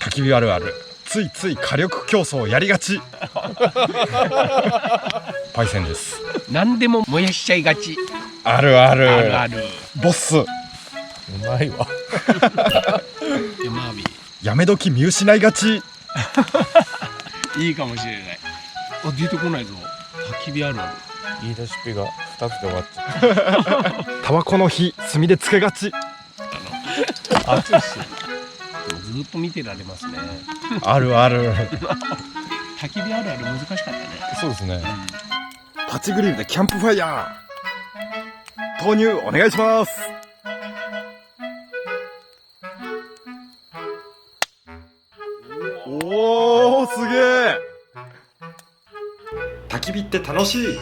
焚き火あるある、ついつい火力競争やりがちパイセンです。何でも燃やしちゃいがち。あるあるあるある。ボス、うまいわ。山火やめ時見失いがち。いいかもしれない。あ、出てこないぞ。焚き火あるある。言い出しっぺが2つで終わっちゃタバコの火炭でつけがち。う。熱いし。ずっと見てられますね。あるある焚き火あるある難しかったね。そうですね。パチグリルでキャンプファイヤー投入お願いします。おーすげえ。焚き火って楽しい。